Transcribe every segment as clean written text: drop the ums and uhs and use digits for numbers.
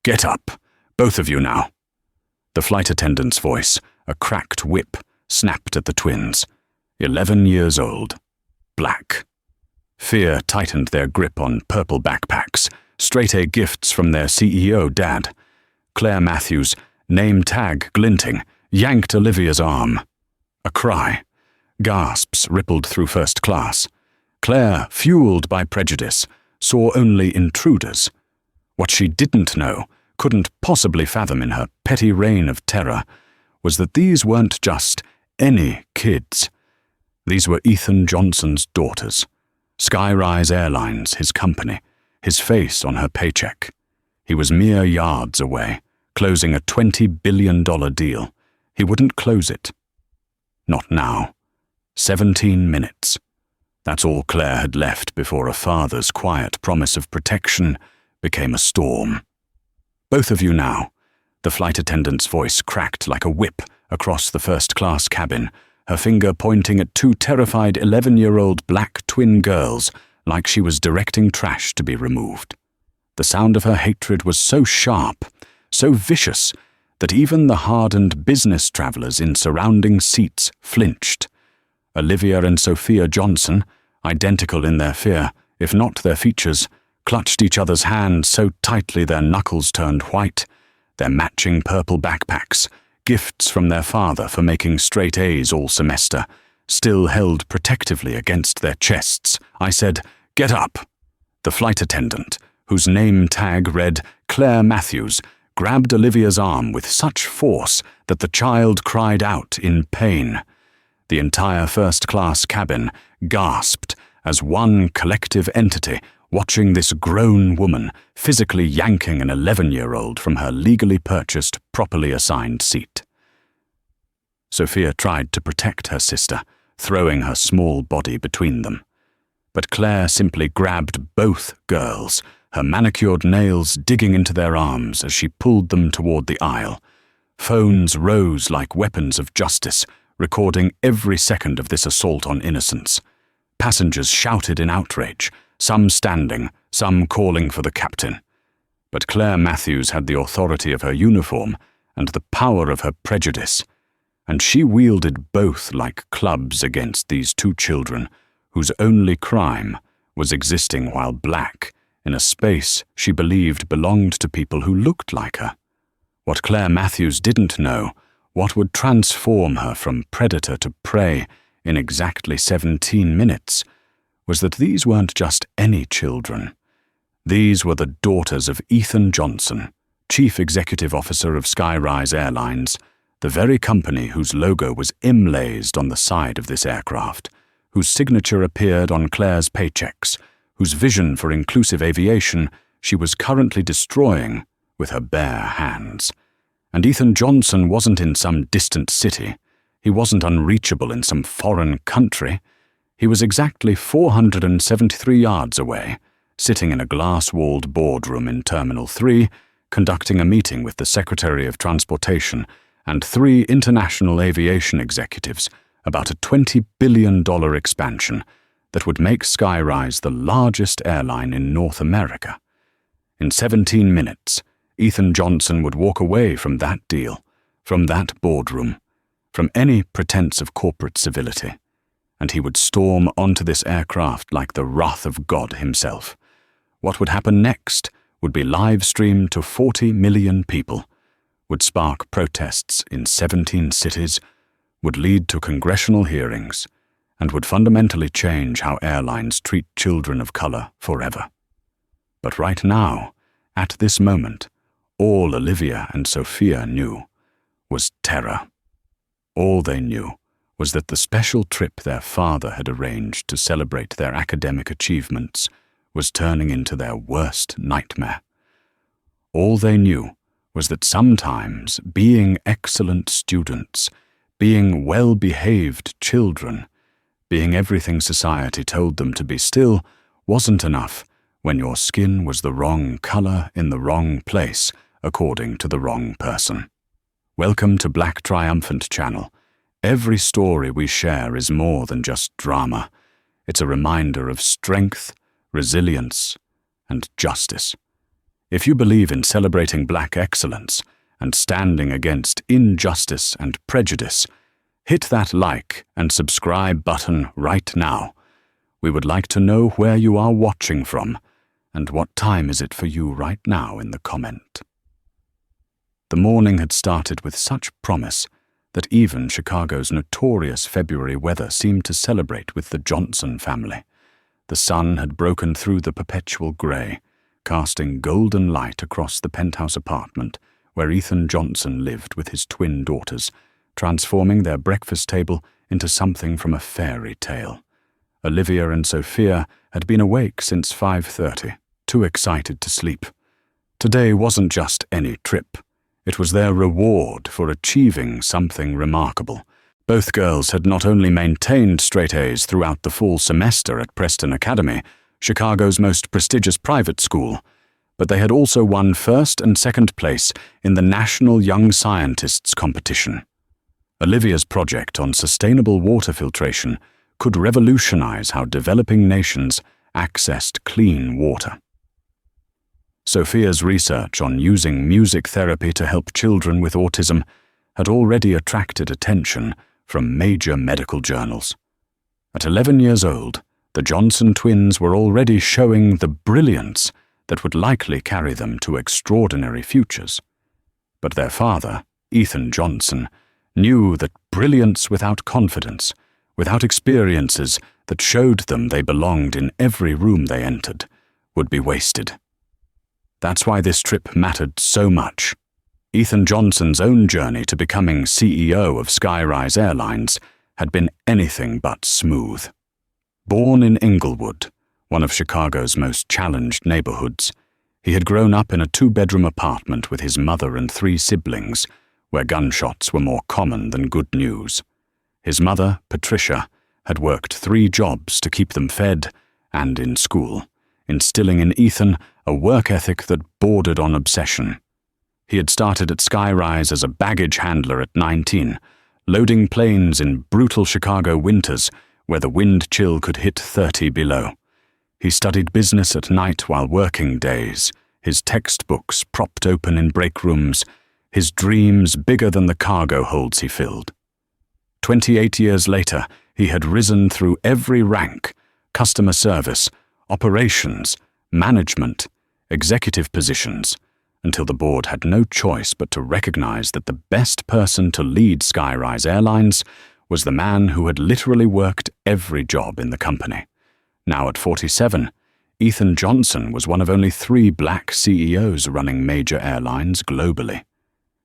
Get up, both of you now." The flight attendant's voice, a cracked whip, snapped at the twins. 11 years old. Black. Fear tightened their grip on purple backpacks, straight-A gifts from their CEO dad. Claire Matthews, name tag glinting, yanked Olivia's arm. A cry. Gasps rippled through first class. Claire, fueled by prejudice, saw only intruders. What she didn't know, couldn't possibly fathom in her petty reign of terror, was that these weren't just any kids. These were Ethan Johnson's daughters. Skyrise Airlines, his company, his face on her paycheck. He was mere yards away, closing a $20 billion deal. He wouldn't close it. Not now. 17 minutes. That's all Claire had left before a father's quiet promise of protection became a storm. "Both of you now." The flight attendant's voice cracked like a whip across the first-class cabin, her finger pointing at two terrified 11-year-old black twin girls like she was directing trash to be removed. The sound of her hatred was so sharp, so vicious, that even the hardened business travelers in surrounding seats flinched. Olivia and Sophia Johnson, identical in their fear, if not their features, clutched each other's hands so tightly their knuckles turned white, their matching purple backpacks, gifts from their father for making straight A's all semester, still held protectively against their chests. I said, "Get up." The flight attendant, whose name tag read Claire Matthews, grabbed Olivia's arm with such force that the child cried out in pain. The entire first-class cabin gasped as one collective entity watching this grown woman physically yanking an 11-year-old from her legally purchased, properly assigned seat. Sophia tried to protect her sister, throwing her small body between them. But Claire simply grabbed both girls, her manicured nails digging into their arms as she pulled them toward the aisle. Phones rose like weapons of justice, recording every second of this assault on innocence. Passengers shouted in outrage, some standing, some calling for the captain. But Claire Matthews had the authority of her uniform and the power of her prejudice, and she wielded both like clubs against these two children whose only crime was existing while black in a space she believed belonged to people who looked like her. What Claire Matthews didn't know, what would transform her from predator to prey in exactly 17 minutes, was that these weren't just any children. These were the daughters of Ethan Johnson, Chief Executive Officer of Skyrise Airlines, the very company whose logo was emblazoned on the side of this aircraft, whose signature appeared on Claire's paychecks, whose vision for inclusive aviation she was currently destroying with her bare hands. And Ethan Johnson wasn't in some distant city. He wasn't unreachable in some foreign country. He was exactly 473 yards away, sitting in a glass-walled boardroom in Terminal 3, conducting a meeting with the Secretary of Transportation and 3 international aviation executives about a $20 billion expansion that would make Skyrise the largest airline in North America. In 17 minutes, Ethan Johnson would walk away from that deal, from that boardroom, from any pretense of corporate civility, and he would storm onto this aircraft like the wrath of God himself. What would happen next would be live-streamed to 40 million people, would spark protests in 17 cities, would lead to congressional hearings, and would fundamentally change how airlines treat children of color forever. But right now, at this moment, all Olivia and Sophia knew was terror. All they knew was that the special trip their father had arranged to celebrate their academic achievements was turning into their worst nightmare. All they knew was that sometimes being excellent students, being well-behaved children, being everything society told them to be still, wasn't enough when your skin was the wrong color in the wrong place, according to the wrong person. Welcome to Black Triumphant Channel. Every story we share is more than just drama. It's a reminder of strength, resilience, and justice. If you believe in celebrating black excellence and standing against injustice and prejudice, hit that like and subscribe button right now. We would like to know where you are watching from, and what time is it for you right now in the comment. The morning had started with such promise that even Chicago's notorious February weather seemed to celebrate with the Johnson family. The sun had broken through the perpetual grey, casting golden light across the penthouse apartment where Ethan Johnson lived with his twin daughters, transforming their breakfast table into something from a fairy tale. Olivia and Sophia had been awake since 5:30, too excited to sleep. Today wasn't just any trip. It was their reward for achieving something remarkable. Both girls had not only maintained straight A's throughout the fall semester at Preston Academy, Chicago's most prestigious private school, but they had also won first and second place in the National Young Scientists competition. Olivia's project on sustainable water filtration could revolutionize how developing nations accessed clean water. Sophia's research on using music therapy to help children with autism had already attracted attention from major medical journals. At 11 years old, the Johnson twins were already showing the brilliance that would likely carry them to extraordinary futures. But their father, Ethan Johnson, knew that brilliance without confidence, without experiences that showed them they belonged in every room they entered, would be wasted. That's why this trip mattered so much. Ethan Johnson's own journey to becoming CEO of Skyrise Airlines had been anything but smooth. Born in Inglewood, one of Chicago's most challenged neighborhoods, he had grown up in a 2-bedroom apartment with his mother and 3 siblings, where gunshots were more common than good news. His mother, Patricia, had worked 3 jobs to keep them fed and in school, instilling in Ethan a work ethic that bordered on obsession. He had started at Skyrise as a baggage handler at 19, loading planes in brutal Chicago winters where the wind chill could hit 30 below. He studied business at night while working days, his textbooks propped open in break rooms, his dreams bigger than the cargo holds he filled. 28 years later, he had risen through every rank: customer service, operations, management, executive positions, until the board had no choice but to recognize that the best person to lead Skyrise Airlines was the man who had literally worked every job in the company. Now at 47, Ethan Johnson was one of only 3 black CEOs running major airlines globally.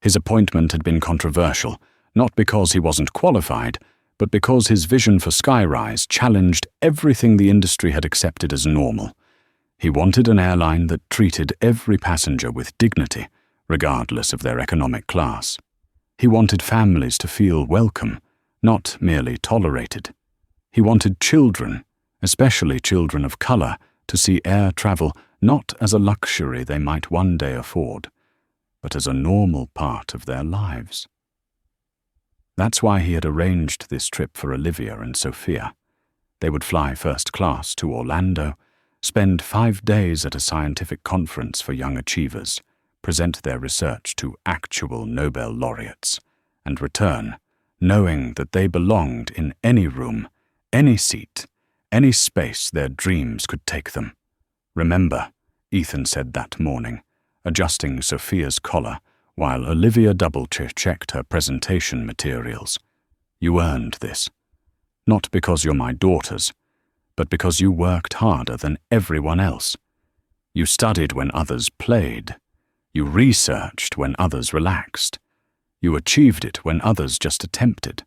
His appointment had been controversial, not because he wasn't qualified, but because his vision for Skyrise challenged everything the industry had accepted as normal. He wanted an airline that treated every passenger with dignity, regardless of their economic class. He wanted families to feel welcome, not merely tolerated. He wanted children, especially children of color, to see air travel not as a luxury they might one day afford, but as a normal part of their lives. That's why he had arranged this trip for Olivia and Sophia. They would fly first class to Orlando, spend 5 days at a scientific conference for young achievers, present their research to actual Nobel laureates, and return, knowing that they belonged in any room, any seat, any space their dreams could take them. "Remember," Ethan said that morning, adjusting Sophia's collar while Olivia double-checked her presentation materials. "You earned this. Not because you're my daughters, but because you worked harder than everyone else. You studied when others played. You researched when others relaxed. You achieved it when others just attempted."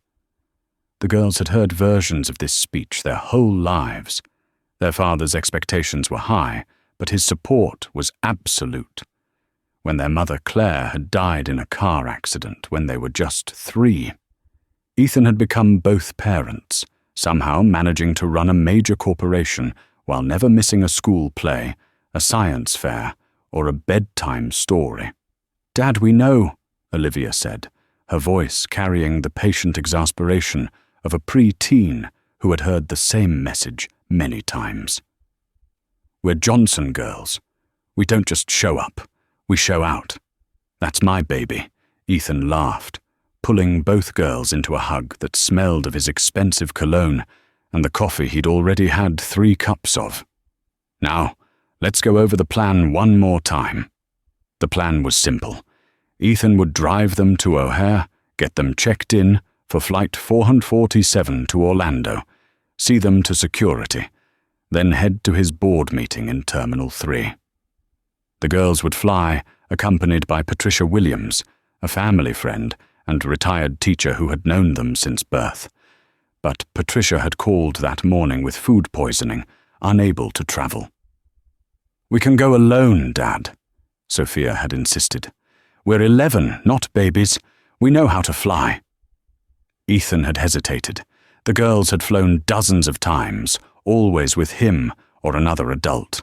The girls had heard versions of this speech their whole lives. Their father's expectations were high, but his support was absolute. When their mother Claire had died in a car accident when they were just 3, Ethan had become both parents, somehow managing to run a major corporation while never missing a school play, a science fair, or a bedtime story. "Dad, we know," Olivia said, her voice carrying the patient exasperation of a pre-teen who had heard the same message many times. "We're Johnson girls. We don't just show up. We show out. That's my baby, Ethan laughed, pulling both girls into a hug that smelled of his expensive cologne and the coffee he'd already had 3 cups of. Now, let's go over the plan one more time. The plan was simple. Ethan would drive them to O'Hare, get them checked in for Flight 447 to Orlando, see them to security, then head to his board meeting in Terminal 3. The girls would fly, accompanied by Patricia Williams, a family friend and retired teacher who had known them since birth. But Patricia had called that morning with food poisoning, unable to travel. "We can go alone, Dad," Sophia had insisted. "We're 11, not babies. We know how to fly." Ethan had hesitated. The girls had flown dozens of times, always with him or another adult.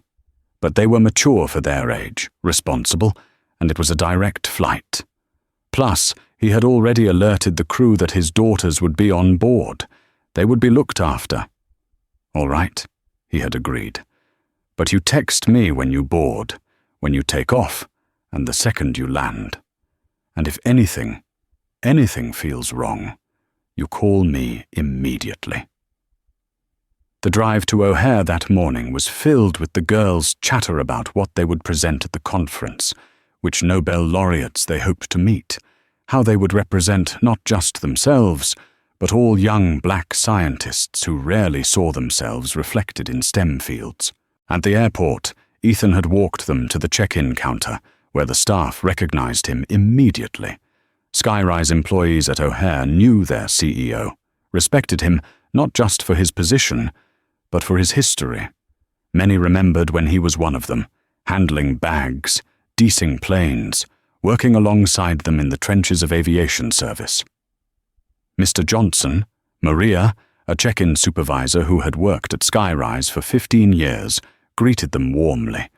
But they were mature for their age, responsible, and it was a direct flight. Plus, he had already alerted the crew that his daughters would be on board. They would be looked after. "All right," he had agreed. "But you text me when you board, when you take off, and the second you land. And if anything feels wrong, you call me immediately." The drive to O'Hare that morning was filled with the girls' chatter about what they would present at the conference, which Nobel laureates they hoped to meet, how they would represent not just themselves, but all young black scientists who rarely saw themselves reflected in STEM fields. At the airport, Ethan had walked them to the check-in counter, where the staff recognized him immediately. Skyrise employees at O'Hare knew their CEO, respected him not just for his position, but for his history. Many remembered when he was one of them, handling bags, deicing planes, working alongside them in the trenches of aviation service. Mr. Johnson, Maria, a check-in supervisor who had worked at Skyrise for 15 years, greeted them warmly.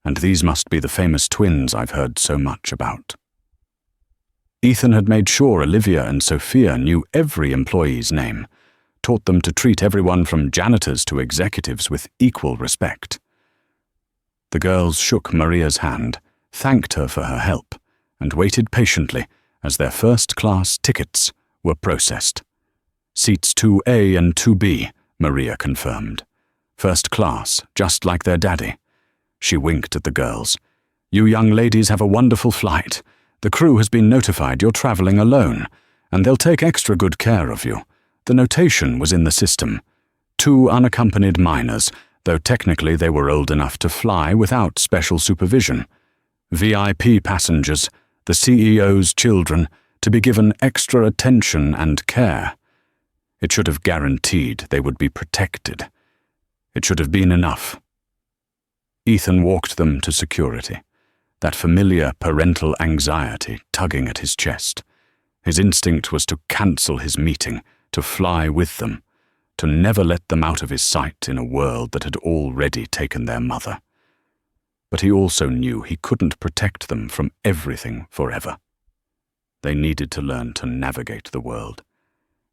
And these must be the famous twins I've heard so much about. Ethan had made sure Olivia and Sophia knew every employee's name, taught them to treat everyone from janitors to executives with equal respect. The girls shook Maria's hand, thanked her for her help, and waited patiently as their first-class tickets were processed. Seats 2A and 2B, Maria confirmed. First class, just like their daddy. She winked at the girls. "You young ladies have a wonderful flight. The crew has been notified you're traveling alone, and they'll take extra good care of you. The notation was in the system. 2 unaccompanied minors, though technically they were old enough to fly without special supervision. VIP passengers, the CEO's children, to be given extra attention and care. It should have guaranteed they would be protected. It should have been enough." Ethan walked them to security, that familiar parental anxiety tugging at his chest. His instinct was to cancel his meeting, to fly with them, to never let them out of his sight in a world that had already taken their mother. But he also knew he couldn't protect them from everything forever. They needed to learn to navigate the world,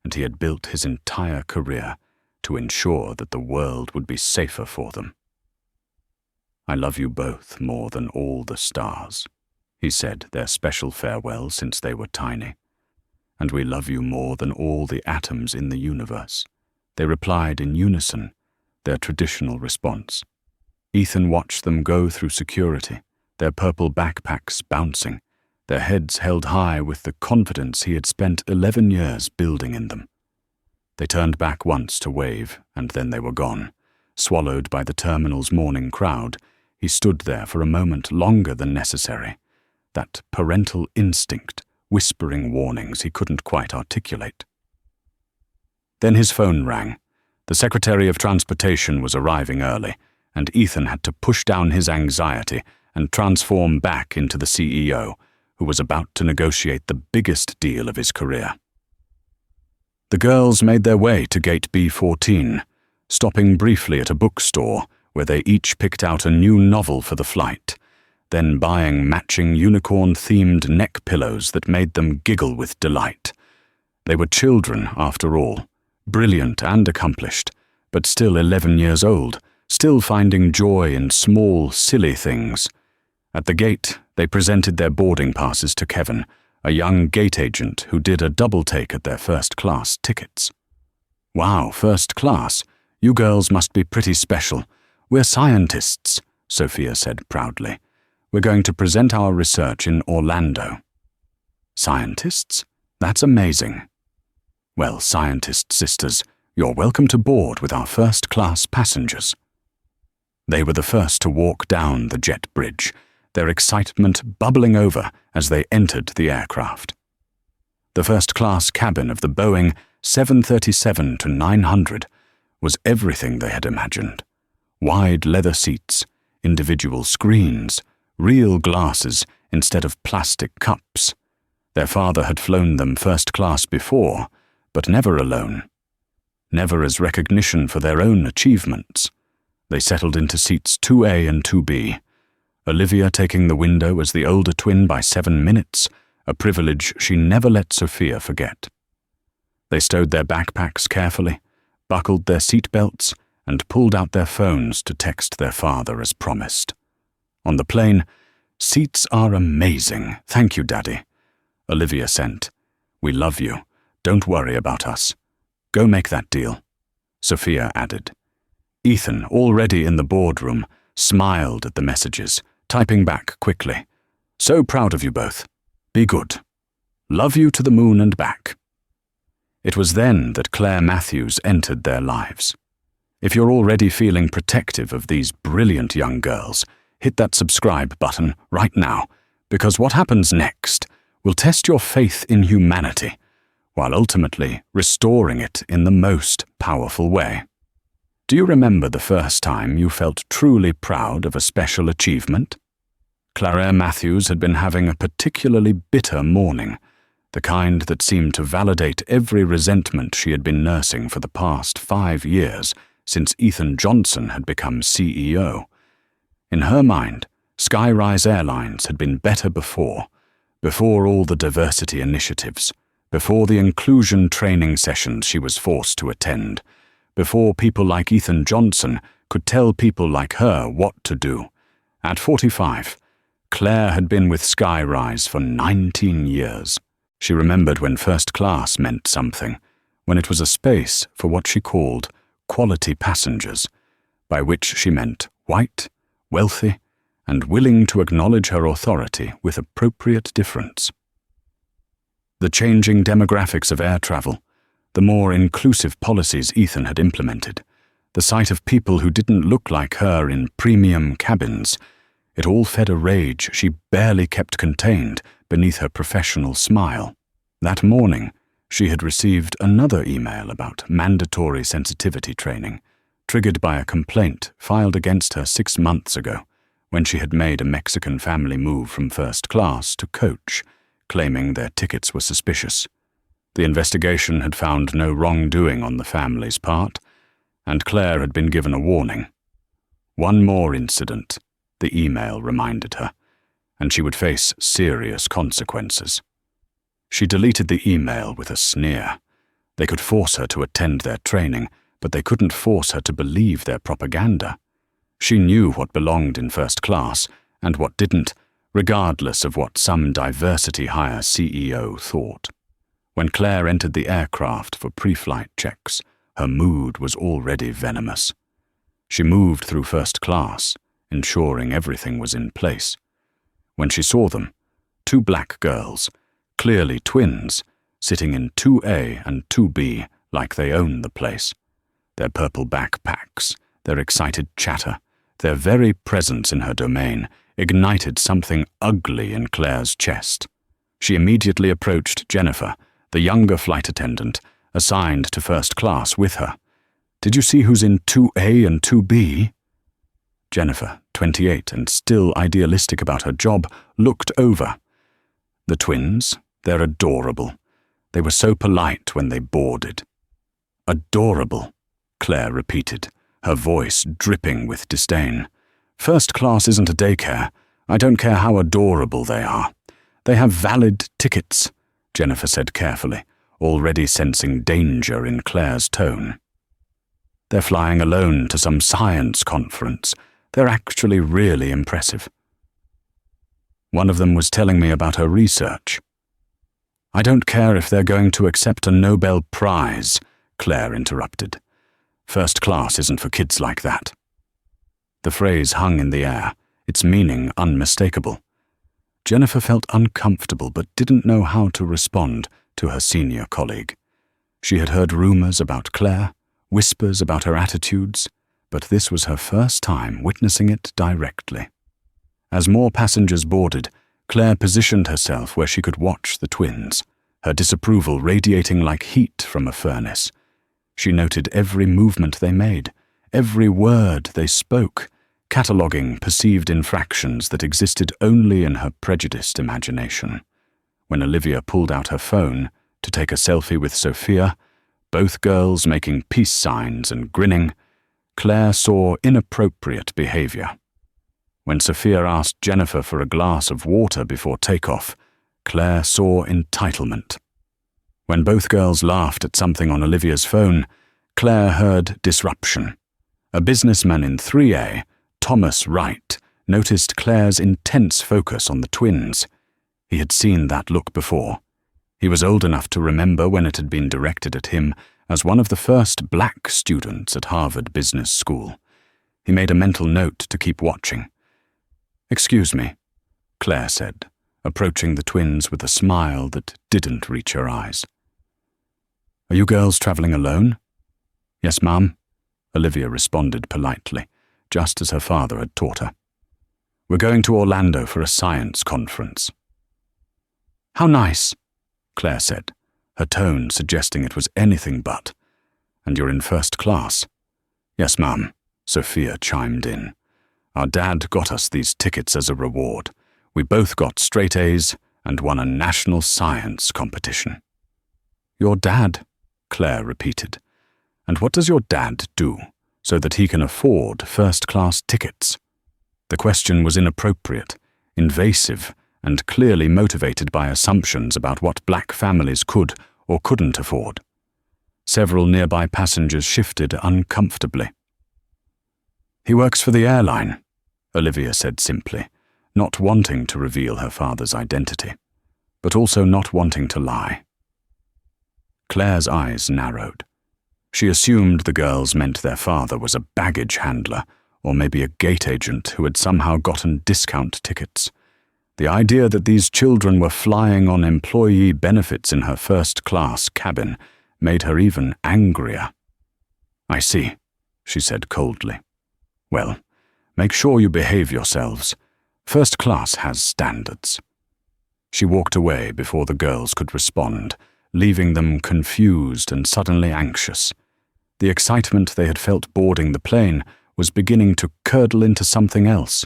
and he had built his entire career to ensure that the world would be safer for them. "I love you both more than all the stars," he said, their special farewell since they were tiny. "And we love you more than all the atoms in the universe." They replied in unison, their traditional response. Ethan watched them go through security, their purple backpacks bouncing, their heads held high with the confidence he had spent 11 years building in them. They turned back once to wave, and then they were gone. Swallowed by the terminal's morning crowd, he stood there for a moment longer than necessary, that parental instinct whispering warnings he couldn't quite articulate. Then his phone rang. The Secretary of Transportation was arriving early, and Ethan had to push down his anxiety and transform back into the CEO, who was about to negotiate the biggest deal of his career. The girls made their way to Gate B14, stopping briefly at a bookstore where they each picked out a new novel for the flight, then buying matching unicorn-themed neck pillows that made them giggle with delight. They were children, after all, brilliant and accomplished, but still 11 years old, still finding joy in small, silly things. At the gate, they presented their boarding passes to Kevin, a young gate agent who did a double take at their first-class tickets. "Wow, first class. You girls must be pretty special. We're scientists," Sophia said proudly. "We're going to present our research in Orlando." "Scientists? That's amazing." "Well, scientist sisters, you're welcome to board with our first-class passengers." They were the first to walk down the jet bridge, their excitement bubbling over as they entered the aircraft. The first-class cabin of the Boeing 737-900 was everything they had imagined. Wide leather seats, individual screens, real glasses instead of plastic cups. Their father had flown them first class before, but never alone. Never as recognition for their own achievements. They settled into seats 2A and 2B, Olivia taking the window as the older twin by 7 minutes, a privilege she never let Sophia forget. They stowed their backpacks carefully, buckled their seat belts, and pulled out their phones to text their father as promised. On the plane, "Seats are amazing, thank you, Daddy." Olivia sent, "We love you, don't worry about us. Go make that deal." Sophia added. Ethan, already in the boardroom, smiled at the messages, typing back quickly. "So proud of you both. Be good. Love you to the moon and back." It was then that Claire Matthews entered their lives. If you're already feeling protective of these brilliant young girls, hit that subscribe button right now, because what happens next will test your faith in humanity, while ultimately restoring it in the most powerful way. Do you remember the first time you felt truly proud of a special achievement? Claire Matthews had been having a particularly bitter morning, the kind that seemed to validate every resentment she had been nursing for the past 5 years since Ethan Johnson had become CEO. In her mind, Skyrise Airlines had been better before all the diversity initiatives, before the inclusion training sessions she was forced to attend, before people like Ethan Johnson could tell people like her what to do. At 45, Claire had been with Skyrise for 19 years. She remembered when first class meant something, when it was a space for what she called quality passengers, by which she meant white, wealthy, and willing to acknowledge her authority with appropriate difference. The changing demographics of air travel, the more inclusive policies Ethan had implemented, the sight of people who didn't look like her in premium cabins, it all fed a rage she barely kept contained beneath her professional smile. That morning, she had received another email about mandatory sensitivity training, triggered by a complaint filed against her 6 months ago, when she had made a Mexican family move from first class to coach, claiming their tickets were suspicious. The investigation had found no wrongdoing on the family's part, and Claire had been given a warning. One more incident, the email reminded her, and she would face serious consequences. She deleted the email with a sneer. They could force her to attend their training, but they couldn't force her to believe their propaganda. She knew what belonged in first class and what didn't, regardless of what some diversity hire CEO thought. When Claire entered the aircraft for pre-flight checks, her mood was already venomous. She moved through first class, ensuring everything was in place. When she saw them, 2 black girls, clearly twins, sitting in 2A and 2B like they owned the place. Their purple backpacks, their excited chatter, their very presence in her domain ignited something ugly in Claire's chest. She immediately approached Jennifer, the younger flight attendant, assigned to first class with her. "Did you see who's in 2A and 2B? Jennifer, 28 and still idealistic about her job, looked over. The twins, they're adorable. They were so polite when they boarded. "Adorable," Claire repeated, her voice dripping with disdain. "First class isn't a daycare. I don't care how adorable they are. They have valid tickets," Jennifer said carefully, already sensing danger in Claire's tone. "They're flying alone to some science conference. They're actually really impressive." One of them was telling me about her research. I don't care if they're going to accept a Nobel Prize, Claire interrupted. First class isn't for kids like that. The phrase hung in the air, its meaning unmistakable. Jennifer felt uncomfortable but didn't know how to respond to her senior colleague. She had heard rumors about Claire, whispers about her attitudes, but this was her first time witnessing it directly. As more passengers boarded, Claire positioned herself where she could watch the twins, her disapproval radiating like heat from a furnace. She noted every movement they made, every word they spoke, cataloguing perceived infractions that existed only in her prejudiced imagination. When Olivia pulled out her phone to take a selfie with Sophia, both girls making peace signs and grinning, Claire saw inappropriate behavior. When Sophia asked Jennifer for a glass of water before takeoff, Claire saw entitlement. When both girls laughed at something on Olivia's phone, Claire heard disruption. A businessman in 3A, Thomas Wright, noticed Claire's intense focus on the twins. He had seen that look before. He was old enough to remember when it had been directed at him as one of the first black students at Harvard Business School. He made a mental note to keep watching. "Excuse me," Claire said, approaching the twins with a smile that didn't reach her eyes. "Are you girls traveling alone?" "Yes, Mum," Olivia responded politely, just as her father had taught her. "We're going to Orlando for a science conference." "How nice," Claire said, her tone suggesting it was anything but. "And you're in first class?" "Yes, Mum," Sophia chimed in. "Our dad got us these tickets as a reward. We both got straight A's and won a national science competition." "Your dad," Claire repeated. "And what does your dad do so that he can afford first-class tickets?" The question was inappropriate, invasive, and clearly motivated by assumptions about what black families could or couldn't afford. Several nearby passengers shifted uncomfortably. "He works for the airline," Olivia said simply, not wanting to reveal her father's identity, but also not wanting to lie. Claire's eyes narrowed. She assumed the girls meant their father was a baggage handler or maybe a gate agent who had somehow gotten discount tickets. The idea that these children were flying on employee benefits in her first-class cabin made her even angrier. "I see," she said coldly. "Well, make sure you behave yourselves. First class has standards." She walked away before the girls could respond, leaving them confused and suddenly anxious. The excitement they had felt boarding the plane was beginning to curdle into something else.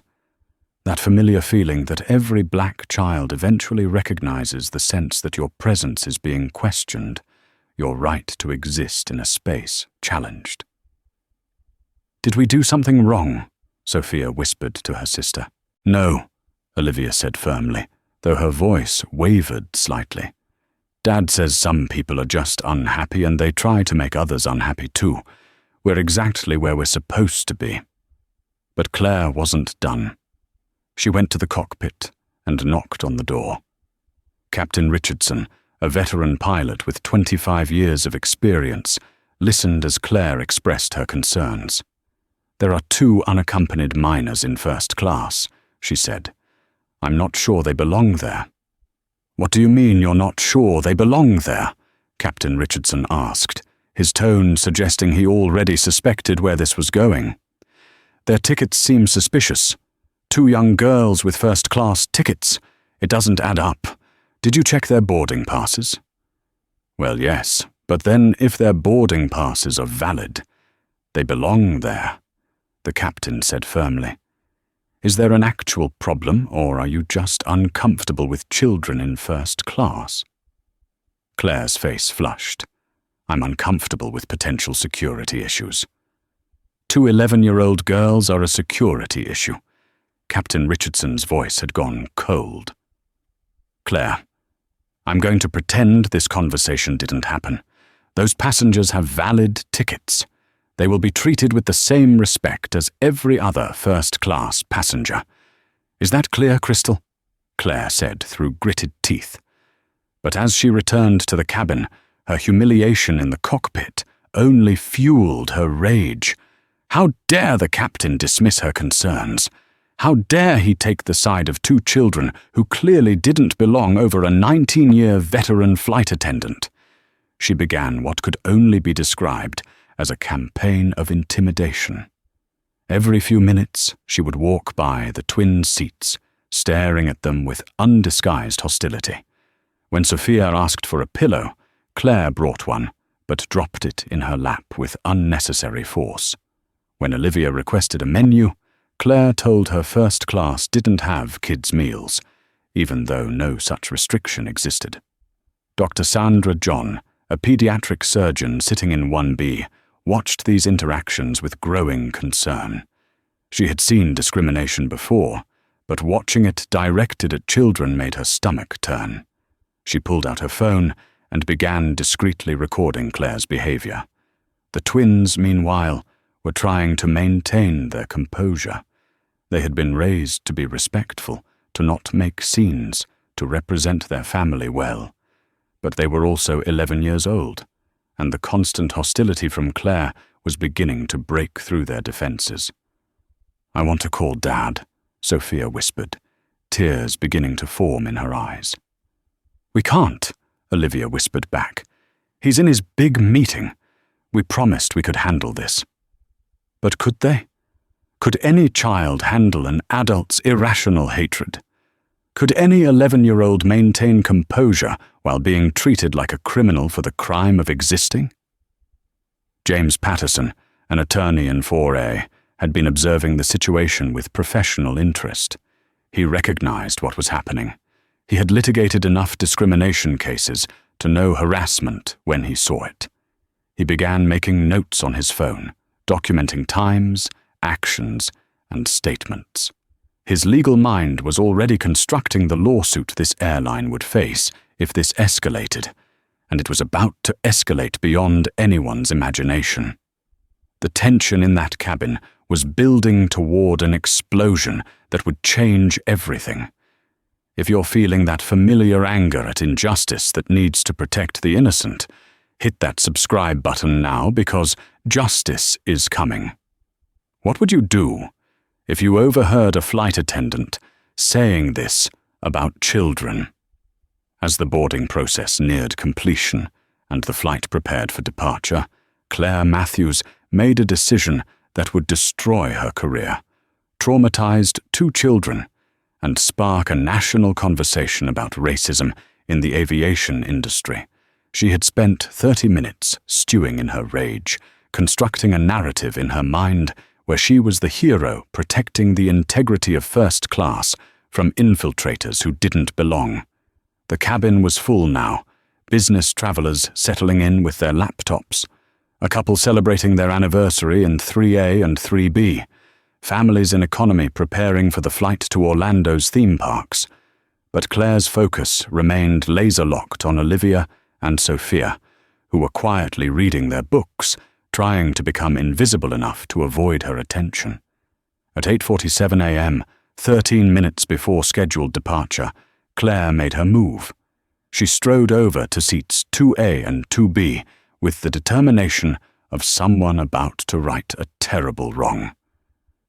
That familiar feeling that every black child eventually recognizes the sense that your presence is being questioned, your right to exist in a space challenged. "Did we do something wrong?" Sophia whispered to her sister. "No," Olivia said firmly, though her voice wavered slightly. "Dad says some people are just unhappy and they try to make others unhappy too. We're exactly where we're supposed to be." But Claire wasn't done. She went to the cockpit and knocked on the door. Captain Richardson, a veteran pilot with 25 years of experience, listened as Claire expressed her concerns. "There are 2 unaccompanied minors in first class," she said. "I'm not sure they belong there." "What do you mean you're not sure they belong there?" Captain Richardson asked, his tone suggesting he already suspected where this was going. "Their tickets seem suspicious. 2 young girls with first-class tickets. It doesn't add up. Did you check their boarding passes?" "Well, yes, but then if their boarding passes are valid, they belong there," the captain said firmly. "Is there an actual problem, or are you just uncomfortable with children in first class?" Claire's face flushed. "I'm uncomfortable with potential security issues." 2 11-year-old girls are a security issue. Captain Richardson's voice had gone cold. "Claire, I'm going to pretend this conversation didn't happen. Those passengers have valid tickets. They will be treated with the same respect as every other first-class passenger. Is that clear, Crystal?" Claire said through gritted teeth. But as she returned to the cabin, her humiliation in the cockpit only fueled her rage. How dare the captain dismiss her concerns? How dare he take the side of two children who clearly didn't belong over a 19-year veteran flight attendant? She began what could only be described as a campaign of intimidation. Every few minutes, she would walk by the twin seats, staring at them with undisguised hostility. When Sophia asked for a pillow, Claire brought one, but dropped it in her lap with unnecessary force. When Olivia requested a menu, Claire told her first class didn't have kids' meals, even though no such restriction existed. Dr. Sandra John, a pediatric surgeon sitting in 1B, watched these interactions with growing concern. She had seen discrimination before, but watching it directed at children made her stomach turn. She pulled out her phone and began discreetly recording Claire's behavior. The twins, meanwhile, were trying to maintain their composure. They had been raised to be respectful, to not make scenes, to represent their family well. But they were also 11 years old, and the constant hostility from Claire was beginning to break through their defenses. "I want to call Dad," Sophia whispered, tears beginning to form in her eyes. "We can't," Olivia whispered back. "He's in his big meeting. We promised we could handle this." But could they? Could any child handle an adult's irrational hatred? Could any 11-year-old maintain composure while being treated like a criminal for the crime of existing? James Patterson, an attorney in 4A, had been observing the situation with professional interest. He recognized what was happening. He had litigated enough discrimination cases to know harassment when he saw it. He began making notes on his phone, documenting times, actions, and statements. His legal mind was already constructing the lawsuit this airline would face if this escalated, and it was about to escalate beyond anyone's imagination. The tension in that cabin was building toward an explosion that would change everything. If you're feeling that familiar anger at injustice that needs to protect the innocent, hit that subscribe button now because justice is coming. What would you do if you overheard a flight attendant saying this about children? As the boarding process neared completion and the flight prepared for departure, Claire Matthews made a decision that would destroy her career, traumatized two children, and spark a national conversation about racism in the aviation industry. She had spent 30 minutes stewing in her rage, constructing a narrative in her mind where she was the hero protecting the integrity of first class from infiltrators who didn't belong. The cabin was full now, business travelers settling in with their laptops, a couple celebrating their anniversary in 3A and 3B, families in economy preparing for the flight to Orlando's theme parks. But Claire's focus remained laser-locked on Olivia and Sophia, who were quietly reading their books, trying to become invisible enough to avoid her attention. At 8:47 a.m., 13 minutes before scheduled departure, Claire made her move. She strode over to seats 2A and 2B with the determination of someone about to right a terrible wrong.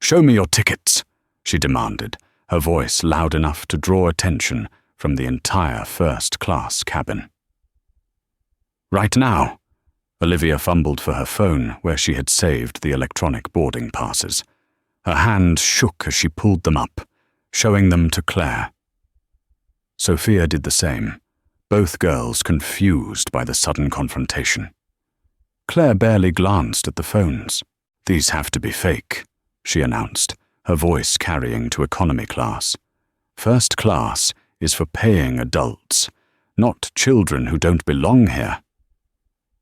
"Show me your tickets," she demanded, her voice loud enough to draw attention from the entire first-class cabin. "Right now." Olivia fumbled for her phone where she had saved the electronic boarding passes. Her hand shook as she pulled them up, showing them to Claire. Sophia did the same, both girls confused by the sudden confrontation. Claire barely glanced at the phones. "These have to be fake," she announced, her voice carrying to economy class. "First class is for paying adults, not children who don't belong here."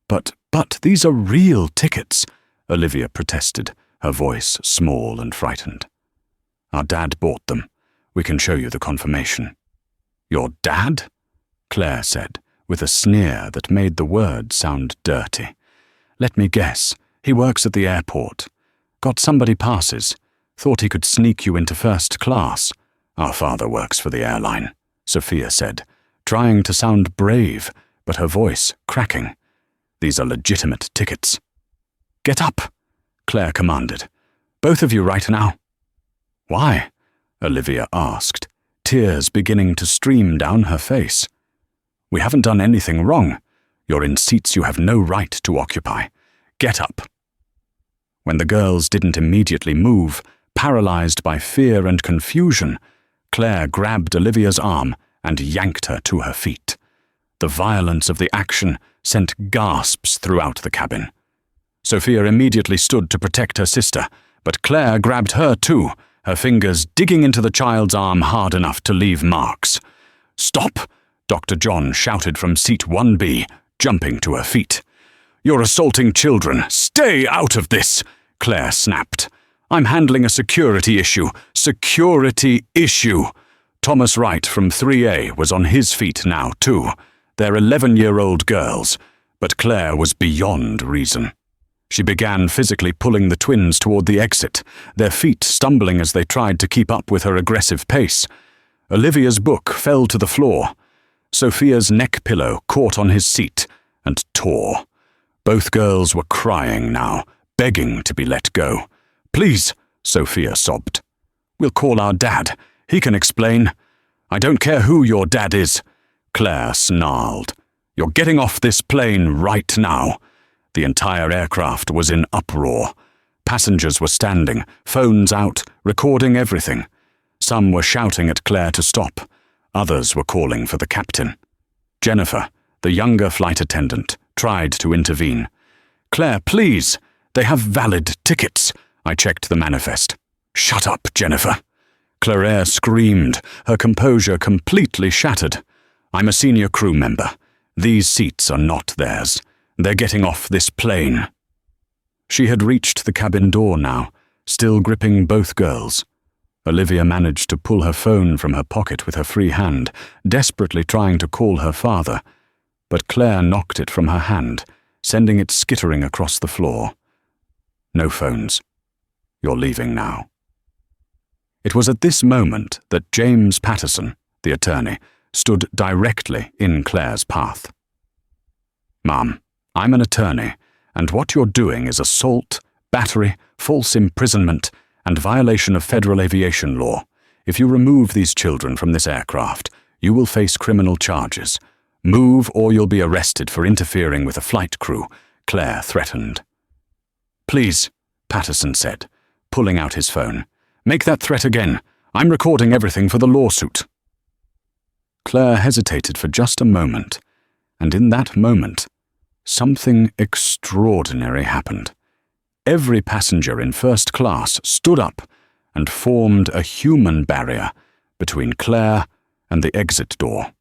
But these are real tickets," Olivia protested, her voice small and frightened. "Our dad bought them. We can show you the confirmation." "Your dad?" Claire said, with a sneer that made the word sound dirty. "Let me guess. He works at the airport. Got somebody passes. Thought he could sneak you into first class. Our father works for the airline, Sophia said, trying to sound brave, but her voice cracking. These are legitimate tickets. Get up, Claire commanded. Both of you right now. Why? Olivia asked, tears beginning to stream down her face. We haven't done anything wrong. You're in seats you have no right to occupy. Get up. When the girls didn't immediately move, paralyzed by fear and confusion, Claire grabbed Olivia's arm and yanked her to her feet. The violence of the action sent gasps throughout the cabin. Sophia immediately stood to protect her sister, but Claire grabbed her too, her fingers digging into the child's arm hard enough to leave marks. Stop! Dr. John shouted from seat 1B, jumping to her feet. You're assaulting children. Stay out of this, Claire snapped. I'm handling a security issue. Security issue. Thomas Wright from 3A was on his feet now, too. They're 11-year-old girls, but Claire was beyond reason. She began physically pulling the twins toward the exit, their feet stumbling as they tried to keep up with her aggressive pace. Olivia's book fell to the floor. Sophia's neck pillow caught on his seat and tore. Both girls were crying now, begging to be let go. Please, Sophia sobbed. We'll call our dad. He can explain. I don't care who your dad is, Claire snarled. You're getting off this plane right now. The entire aircraft was in uproar. Passengers were standing, phones out, recording everything. Some were shouting at Claire to stop. Others were calling for the captain. Jennifer, the younger flight attendant, tried to intervene. Claire, please. They have valid tickets. I checked the manifest. Shut up, Jennifer. Claire screamed, her composure completely shattered. I'm a senior crew member. These seats are not theirs. They're getting off this plane. She had reached the cabin door now, still gripping both girls. Olivia managed to pull her phone from her pocket with her free hand, desperately trying to call her father, but Claire knocked it from her hand, sending it skittering across the floor. No phones. You're leaving now. It was at this moment that James Patterson, the attorney, stood directly in Claire's path. Ma'am, I'm an attorney, and what you're doing is assault, battery, false imprisonment, and violation of federal aviation law. If you remove these children from this aircraft, you will face criminal charges. Move or you'll be arrested for interfering with a flight crew, Claire threatened. Please, Patterson said, pulling out his phone. Make that threat again. I'm recording everything for the lawsuit. Claire hesitated for just a moment, and in that moment, something extraordinary happened. Every passenger in first class stood up and formed a human barrier between Claire and the exit door.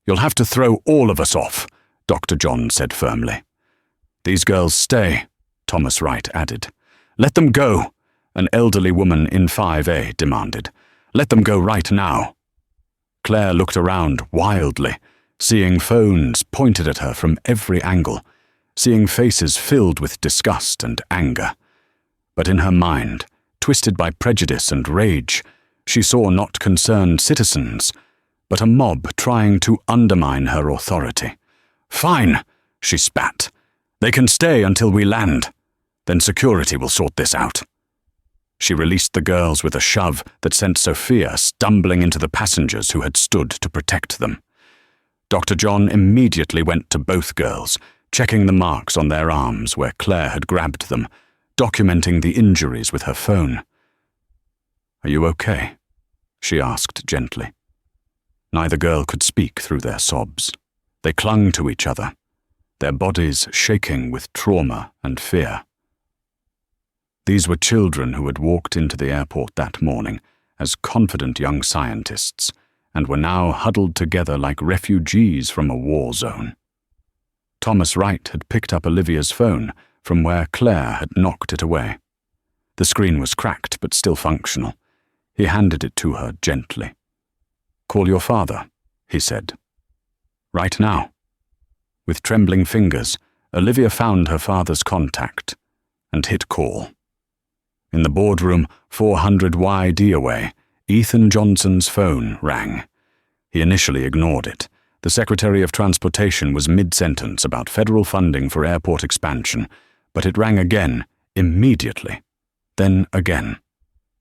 You'll have to throw all of us off, Dr. John said firmly. These girls stay, Thomas Wright added. Let them go, an elderly woman in 5A demanded. Let them go right now. Claire looked around wildly, seeing phones pointed at her from every angle, seeing faces filled with disgust and anger. But in her mind, twisted by prejudice and rage, she saw not concerned citizens, but a mob trying to undermine her authority. Fine, she spat. They can stay until we land. Then security will sort this out. She released the girls with a shove that sent Sophia stumbling into the passengers who had stood to protect them. Dr. John immediately went to both girls, checking the marks on their arms where Claire had grabbed them, documenting the injuries with her phone. Are you okay? She asked gently. Neither girl could speak through their sobs. They clung to each other, their bodies shaking with trauma and fear. These were children who had walked into the airport that morning as confident young scientists and were now huddled together like refugees from a war zone. Thomas Wright had picked up Olivia's phone from where Claire had knocked it away. The screen was cracked but still functional. He handed it to her gently. Call your father, he said. Right now. With trembling fingers, Olivia found her father's contact and hit call. In the boardroom 400 YD away, Ethan Johnson's phone rang. He initially ignored it. The Secretary of Transportation was mid-sentence about federal funding for airport expansion, but it rang again, immediately. Then again.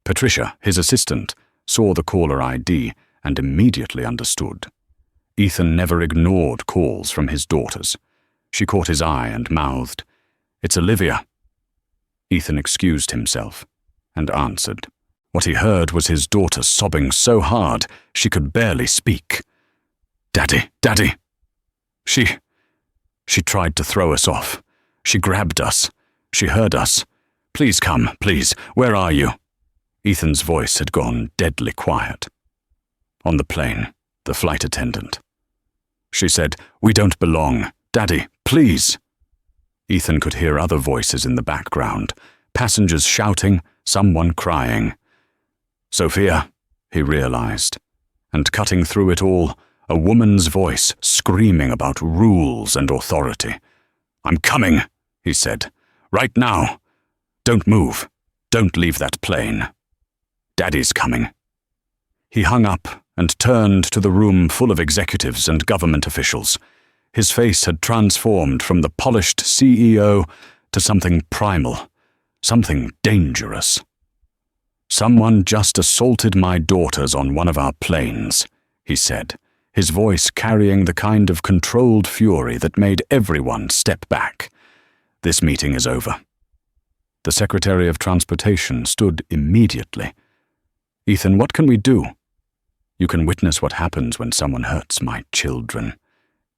Patricia, his assistant, saw the caller ID and immediately understood. Ethan never ignored calls from his daughters. She caught his eye and mouthed, "It's Olivia." Ethan excused himself and answered. What he heard was his daughter sobbing so hard she could barely speak. "Daddy, Daddy!" She tried to throw us off. She grabbed us. She heard us. "Please come, please. Where are you?" Ethan's voice had gone deadly quiet. "On the plane, the flight attendant." She said, "We don't belong. Daddy, please." Ethan could hear other voices in the background, passengers shouting, someone crying. "Sophia," he realized, and cutting through it all, a woman's voice screaming about rules and authority. "I'm coming," he said. "Right now. Don't move. Don't leave that plane. Daddy's coming." He hung up and turned to the room full of executives and government officials. His face had transformed from the polished CEO to something primal, something dangerous. "Someone just assaulted my daughters on one of our planes," he said, his voice carrying the kind of controlled fury that made everyone step back. "This meeting is over." The Secretary of Transportation stood immediately. "Ethan, what can we do?" "You can witness what happens when someone hurts my children,"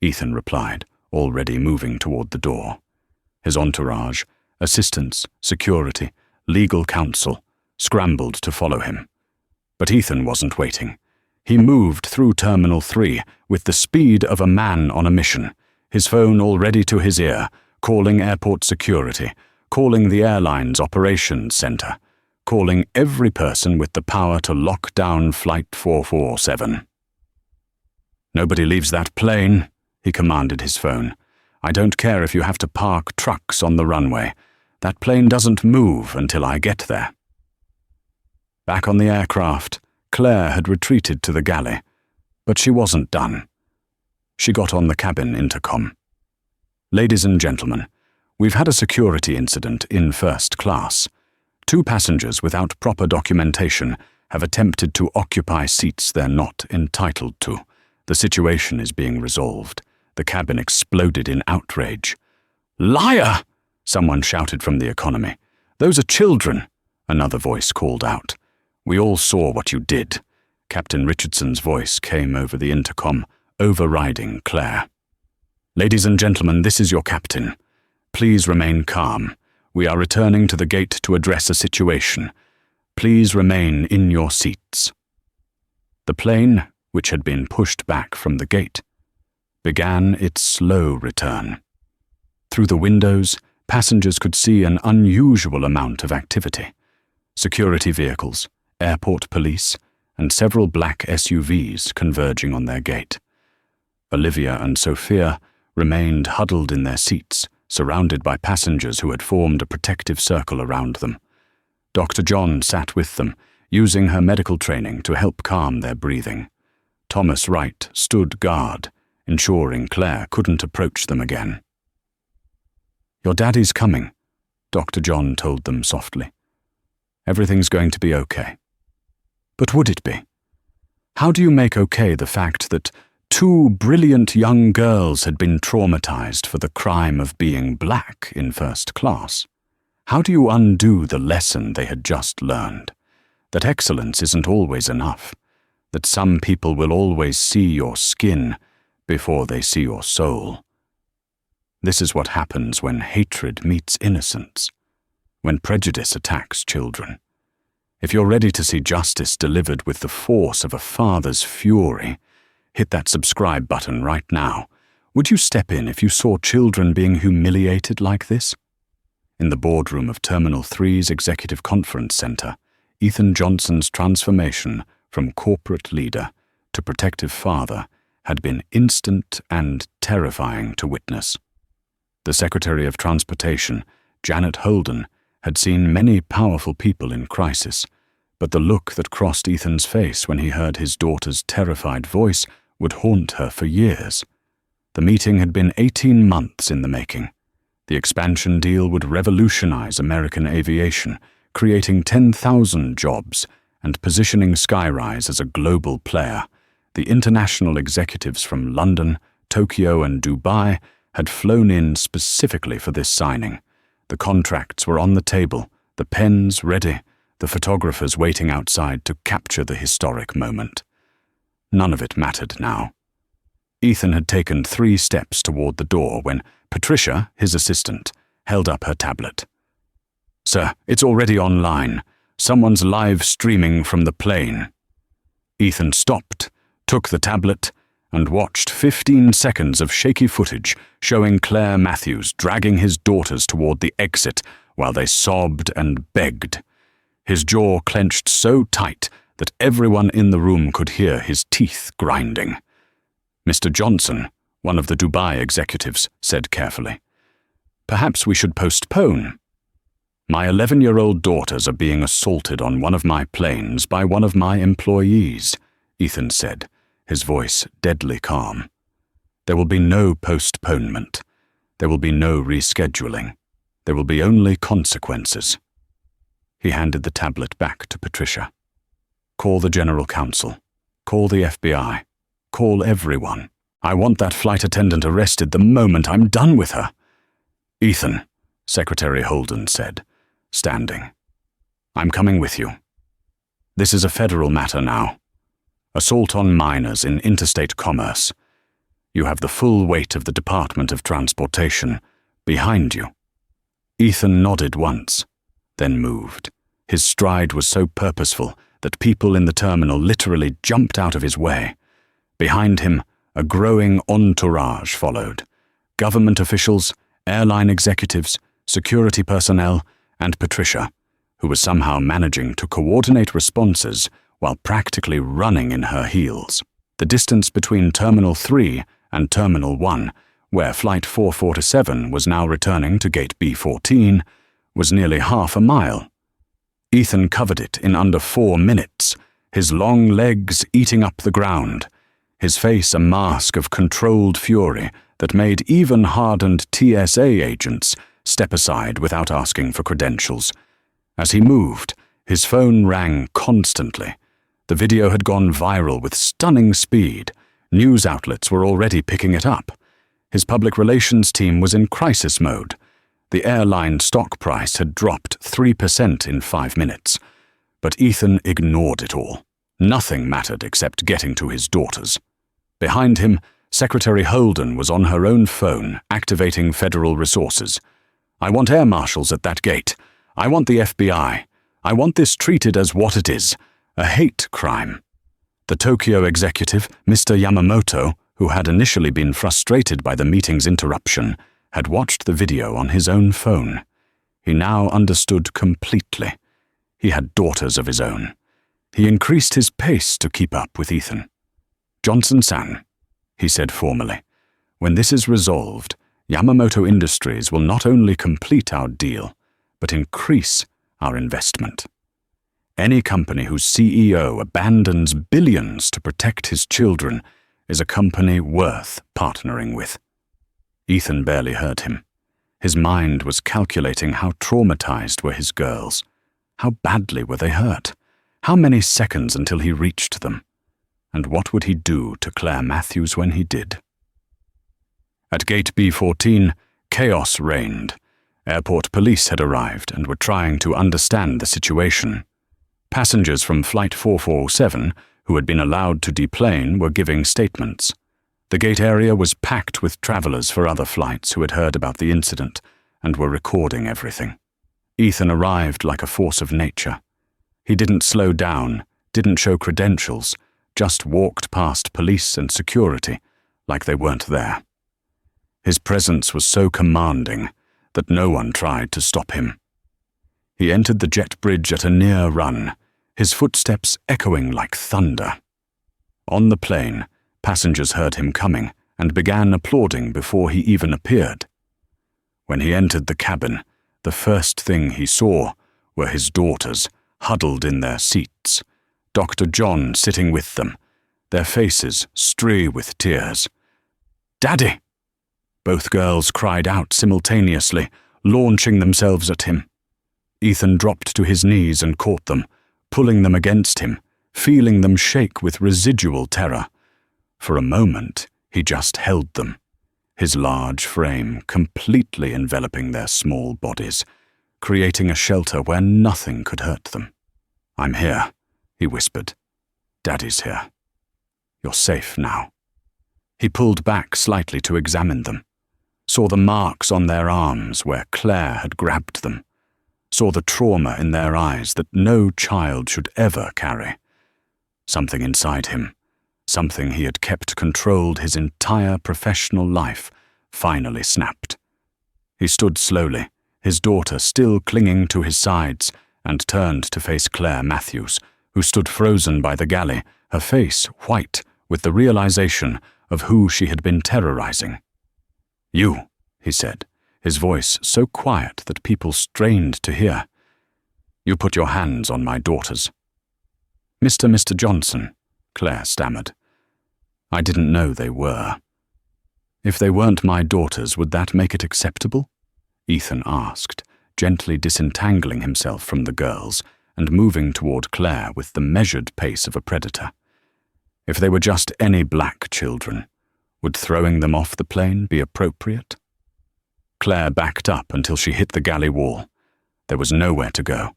Ethan replied, already moving toward the door. His entourage, assistants, security, legal counsel, scrambled to follow him. But Ethan wasn't waiting. He moved through Terminal 3 with the speed of a man on a mission, his phone already to his ear, calling airport security, calling the airline's operations center, calling every person with the power to lock down Flight 447. "Nobody leaves that plane," he commanded his phone. "I don't care if you have to park trucks on the runway. That plane doesn't move until I get there." Back on the aircraft, Claire had retreated to the galley, but she wasn't done. She got on the cabin intercom. "Ladies and gentlemen, we've had a security incident in first class. 2 passengers without proper documentation have attempted to occupy seats they're not entitled to. The situation is being resolved." The cabin exploded in outrage. "Liar!" someone shouted from the economy. "Those are children," another voice called out. "We all saw what you did." Captain Richardson's voice came over the intercom, overriding Claire. "Ladies and gentlemen, this is your captain. Please remain calm. We are returning to the gate to address a situation. Please remain in your seats." The plane, which had been pushed back from the gate, began its slow return. Through the windows, passengers could see an unusual amount of activity. Security vehicles, airport police, and several black SUVs converging on their gate. Olivia and Sophia remained huddled in their seats, surrounded by passengers who had formed a protective circle around them. Dr. John sat with them, using her medical training to help calm their breathing. Thomas Wright stood guard, ensuring Claire couldn't approach them again. "Your daddy's coming," Dr. John told them softly. "Everything's going to be okay." But would it be? How do you make okay the fact that 2 brilliant young girls had been traumatized for the crime of being black in first class? How do you undo the lesson they had just learned? That excellence isn't always enough. That some people will always see your skin before they see your soul. This is what happens when hatred meets innocence, when prejudice attacks children. If you're ready to see justice delivered with the force of a father's fury, hit that subscribe button right now. Would you step in if you saw children being humiliated like this? In the boardroom of Terminal 3's Executive Conference Center, Ethan Johnson's transformation from corporate leader to protective father had been instant and terrifying to witness. The Secretary of Transportation, Janet Holden, had seen many powerful people in crisis, but the look that crossed Ethan's face when he heard his daughter's terrified voice would haunt her for years. The meeting had been 18 months in the making. The expansion deal would revolutionize American aviation, creating 10,000 jobs and positioning Skyrise as a global player. The international executives from London, Tokyo, and Dubai had flown in specifically for this signing. The contracts were on the table, the pens ready, the photographers waiting outside to capture the historic moment. None of it mattered now. Ethan had taken 3 steps toward the door when Patricia, his assistant, held up her tablet. "Sir, it's already online. Someone's live streaming from the plane." Ethan stopped, took the tablet, and watched 15 seconds of shaky footage showing Claire Matthews dragging his daughters toward the exit while they sobbed and begged. His jaw clenched so tight that everyone in the room could hear his teeth grinding. Mr. Johnson, one of the Dubai executives, said carefully, "Perhaps we should postpone. My 11-year-old daughters are being assaulted on one of my planes by one of my employees," Ethan said, his voice deadly calm. "There will be no postponement. There will be no rescheduling. There will be only consequences." He handed the tablet back to Patricia. "Call the General Counsel. Call the FBI. Call everyone. I want that flight attendant arrested the moment I'm done with her." "Ethan," Secretary Holden said, standing, "I'm coming with you. This is a federal matter now. Assault on minors in interstate commerce. You have the full weight of the Department of Transportation behind you." Ethan nodded once, then moved. His stride was so purposeful that people in the terminal literally jumped out of his way. Behind him, a growing entourage followed. Government officials, airline executives, security personnel, and Patricia, who was somehow managing to coordinate responses while practically running in her heels. The distance between Terminal 3 and Terminal 1, where Flight 447 was now returning to Gate B14, was nearly half a mile. Ethan covered it in under 4 minutes, his long legs eating up the ground, his face a mask of controlled fury that made even hardened TSA agents step aside without asking for credentials. As he moved, his phone rang constantly. The video had gone viral with stunning speed. News outlets were already picking it up. His public relations team was in crisis mode. The airline stock price had dropped 3% in 5 minutes. But Ethan ignored it all. Nothing mattered except getting to his daughters. Behind him, Secretary Holden was on her own phone, activating federal resources. "I want air marshals at that gate. I want the FBI. I want this treated as what it is, a hate crime." The Tokyo executive, Mr. Yamamoto, who had initially been frustrated by the meeting's interruption, had watched the video on his own phone. He now understood completely. He had daughters of his own. He increased his pace to keep up with Ethan. "Johnson-san," he said formally, "when this is resolved, Yamamoto Industries will not only complete our deal, but increase our investment. Any company whose CEO abandons billions to protect his children is a company worth partnering with." Ethan barely heard him. His mind was calculating how traumatized were his girls. How badly were they hurt? How many seconds until he reached them? And what would he do to Claire Matthews when he did? At Gate B14, chaos reigned. Airport police had arrived and were trying to understand the situation. Passengers from Flight 447, who had been allowed to deplane, were giving statements. The gate area was packed with travelers for other flights who had heard about the incident and were recording everything. Ethan arrived like a force of nature. He didn't slow down, didn't show credentials, just walked past police and security like they weren't there. His presence was so commanding that no one tried to stop him. He entered the jet bridge at a near run, his footsteps echoing like thunder. On the plane, passengers heard him coming and began applauding before he even appeared. When he entered the cabin, the first thing he saw were his daughters huddled in their seats, Dr. John sitting with them, their faces streaked with tears. "Daddy!" Both girls cried out simultaneously, launching themselves at him. Ethan dropped to his knees and caught them, pulling them against him, feeling them shake with residual terror. For a moment, he just held them, his large frame completely enveloping their small bodies, creating a shelter where nothing could hurt them. "I'm here," he whispered. "Daddy's here. You're safe now." He pulled back slightly to examine them, saw the marks on their arms where Claire had grabbed them, saw the trauma in their eyes that no child should ever carry. Something inside him, something he had kept controlled his entire professional life, finally snapped. He stood slowly, his daughter still clinging to his sides, and turned to face Claire Matthews, who stood frozen by the galley, her face white with the realization of who she had been terrorizing. "You," he said, his voice so quiet that people strained to hear. "You put your hands on my daughters." Mr. Johnson," Claire stammered. "I didn't know they were." "If they weren't my daughters, would that make it acceptable?" Ethan asked, gently disentangling himself from the girls and moving toward Claire with the measured pace of a predator. "If they were just any black children, would throwing them off the plane be appropriate?" Claire backed up until she hit the galley wall. There was nowhere to go.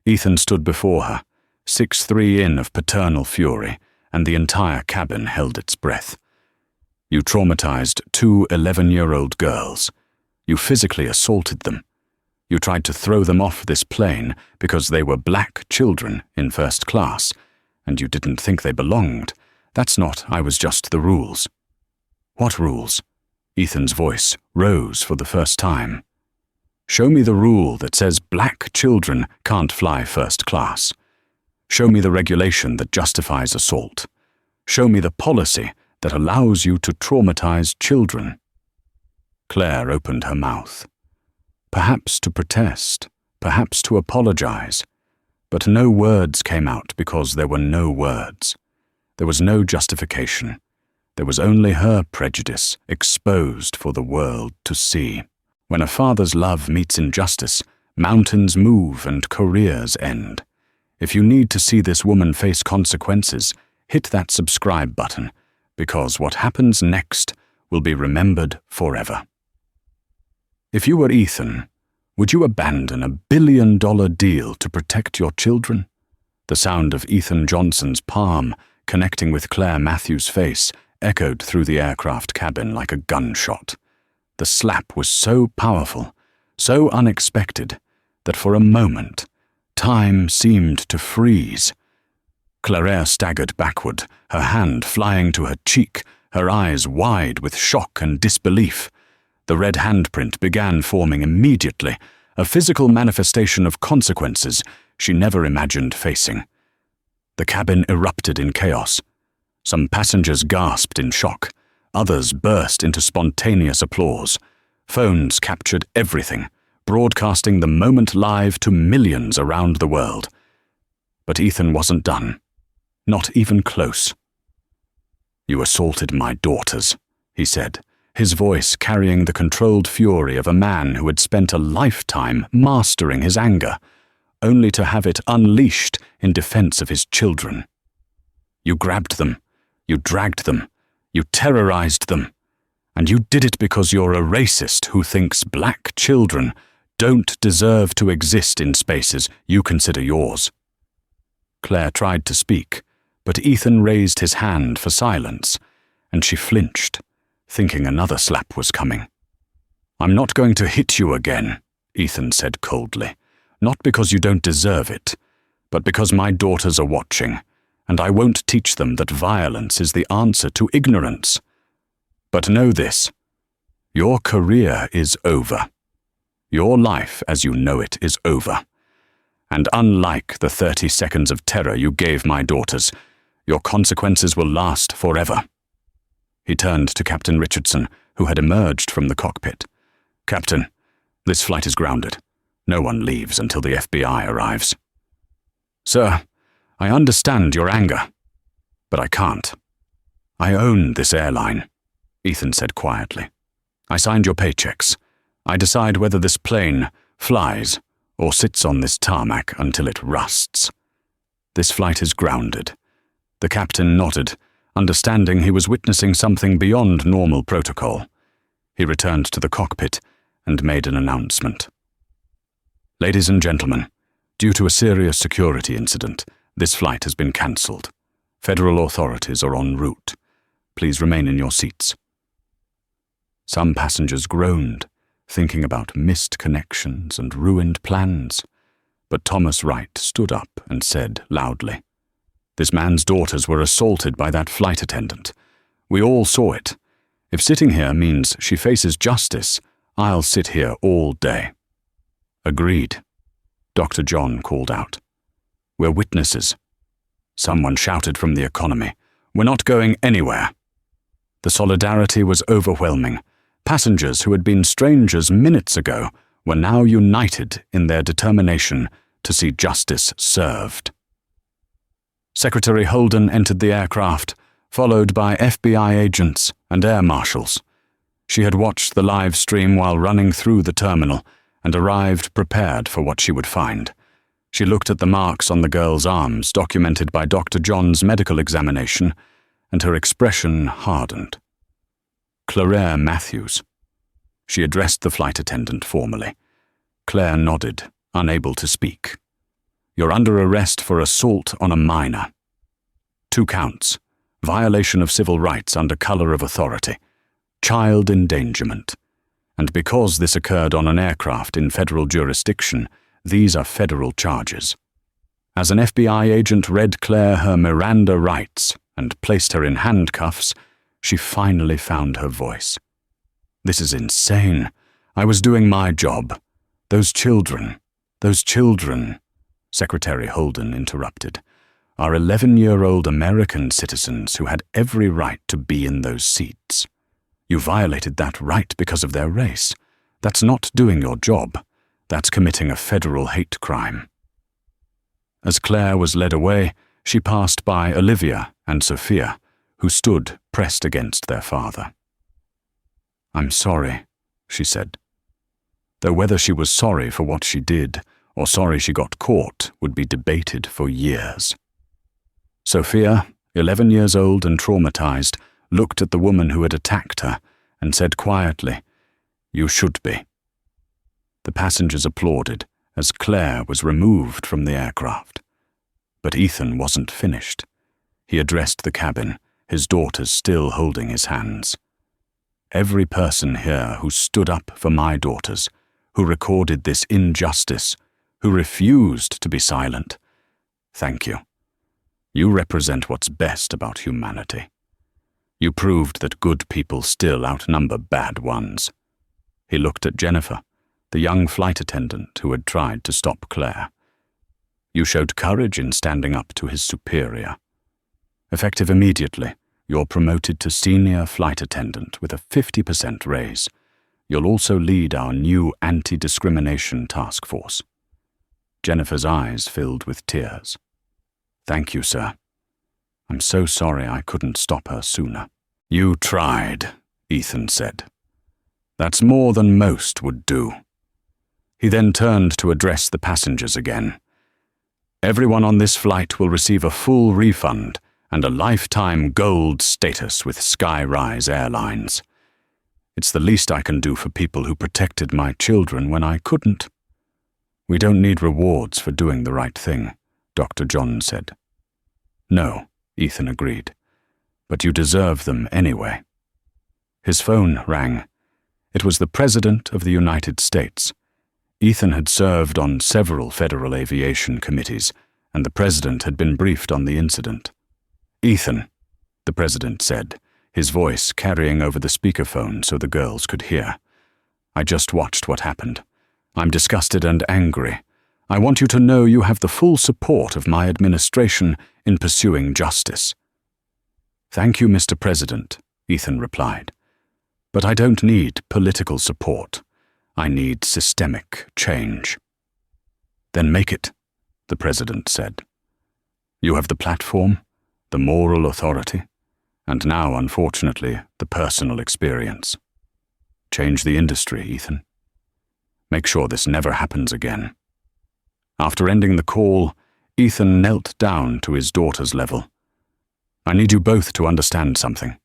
Ethan stood before her, 6'3" in of paternal fury, and the entire cabin held its breath. "You traumatized 2 11-year-old girls. You physically assaulted them. You tried to throw them off this plane because they were black children in first class, and you didn't think they belonged. That's not, I was just the rules." "What rules?" Ethan's voice rose for the first time. "Show me the rule that says black children can't fly first class. Show me the regulation that justifies assault. Show me the policy that allows you to traumatize children." Claire opened her mouth. Perhaps to protest, perhaps to apologize, but no words came out because there were no words. There was no justification. There was only her prejudice exposed for the world to see. When a father's love meets injustice, mountains move and careers end. If you need to see this woman face consequences, hit that subscribe button, because what happens next will be remembered forever. If you were Ethan, would you abandon $1 billion deal to protect your children? The sound of Ethan Johnson's palm connecting with Claire Matthews' face echoed through the aircraft cabin like a gunshot. The slap was so powerful, so unexpected, that for a moment, time seemed to freeze. Claire staggered backward, her hand flying to her cheek, her eyes wide with shock and disbelief. The red handprint began forming immediately, a physical manifestation of consequences she never imagined facing. The cabin erupted in chaos. Some passengers gasped in shock. Others burst into spontaneous applause. Phones captured everything, broadcasting the moment live to millions around the world. But Ethan wasn't done. Not even close. "You assaulted my daughters," he said, his voice carrying the controlled fury of a man who had spent a lifetime mastering his anger, only to have it unleashed in defense of his children. "You grabbed them, you dragged them, you terrorized them, and you did it because you're a racist who thinks black children don't deserve to exist in spaces you consider yours." Claire tried to speak, but Ethan raised his hand for silence, and she flinched, thinking another slap was coming. "I'm not going to hit you again," Ethan said coldly, "not because you don't deserve it, but because my daughters are watching, and I won't teach them that violence is the answer to ignorance. But know this, your career is over. Your life as you know it is over. And unlike the 30 seconds of terror you gave my daughters, your consequences will last forever." He turned to Captain Richardson, who had emerged from the cockpit. "Captain, this flight is grounded. No one leaves until the FBI arrives." Sir, I understand your anger, but I can't. I own this airline, Ethan said quietly. I signed your paychecks. I decide whether this plane flies or sits on this tarmac until it rusts. This flight is grounded. The captain nodded, understanding he was witnessing something beyond normal protocol. He returned to the cockpit and made an announcement. Ladies and gentlemen, due to a serious security incident, this flight has been cancelled. Federal authorities are en route. Please remain in your seats. Some passengers groaned, thinking about missed connections and ruined plans. But Thomas Wright stood up and said loudly, "This man's daughters were assaulted by that flight attendant. We all saw it. If sitting here means she faces justice, I'll sit here all day." "Agreed," Dr. John called out. "We're witnesses." Someone shouted from the economy, "We're not going anywhere." The solidarity was overwhelming. Passengers who had been strangers minutes ago were now united in their determination to see justice served. Secretary Holden entered the aircraft, followed by FBI agents and air marshals. She had watched the live stream while running through the terminal and arrived prepared for what she would find. She looked at the marks on the girl's arms documented by Dr. John's medical examination, and her expression hardened. Claire Matthews. She addressed the flight attendant formally. Claire nodded, unable to speak. "You're under arrest for assault on a minor. 2 counts, violation of civil rights under color of authority, child endangerment. And because this occurred on an aircraft in federal jurisdiction, these are federal charges." As an FBI agent read Claire her Miranda rights and placed her in handcuffs, she finally found her voice. "This is insane. I was doing my job. Those children, Secretary Holden interrupted, are 11-year-old American citizens who had every right to be in those seats. You violated that right because of their race. That's not doing your job. That's committing a federal hate crime." As Claire was led away, she passed by Olivia and Sophia, who stood pressed against their father. "I'm sorry," she said. Though whether she was sorry for what she did or sorry she got caught would be debated for years. Sophia, 11 years old and traumatized, looked at the woman who had attacked her and said quietly, "You should be." The passengers applauded as Claire was removed from the aircraft. But Ethan wasn't finished. He addressed the cabin, his daughters still holding his hands. "Every person here who stood up for my daughters, who recorded this injustice, who refused to be silent, thank you. You represent what's best about humanity. You proved that good people still outnumber bad ones." He looked at Jennifer, the young flight attendant who had tried to stop Claire. "You showed courage in standing up to his superior. Effective immediately, you're promoted to senior flight attendant with a 50% raise. You'll also lead our new anti-discrimination task force." Jennifer's eyes filled with tears. "Thank you, sir. I'm so sorry I couldn't stop her sooner." "You tried," Ethan said. "That's more than most would do." He then turned to address the passengers again. "Everyone on this flight will receive a full refund and a lifetime gold status with Skyrise Airlines. It's the least I can do for people who protected my children when I couldn't." "We don't need rewards for doing the right thing," Dr. John said. "No," Ethan agreed, "but you deserve them anyway." His phone rang. It was the President of the United States. Ethan had served on several federal aviation committees, and the President had been briefed on the incident. "Ethan," the President said, his voice carrying over the speakerphone so the girls could hear, "I just watched what happened. I'm disgusted and angry. I want you to know you have the full support of my administration in pursuing justice." "Thank you, Mr. President," Ethan replied. "But I don't need political support. I need systemic change." "Then make it," the President said. You have the platform, the moral authority, and now, unfortunately, the personal experience. Change the industry, Ethan. Make sure this never happens again. After ending the call, Ethan knelt down to his daughter's level. I need you both to understand something.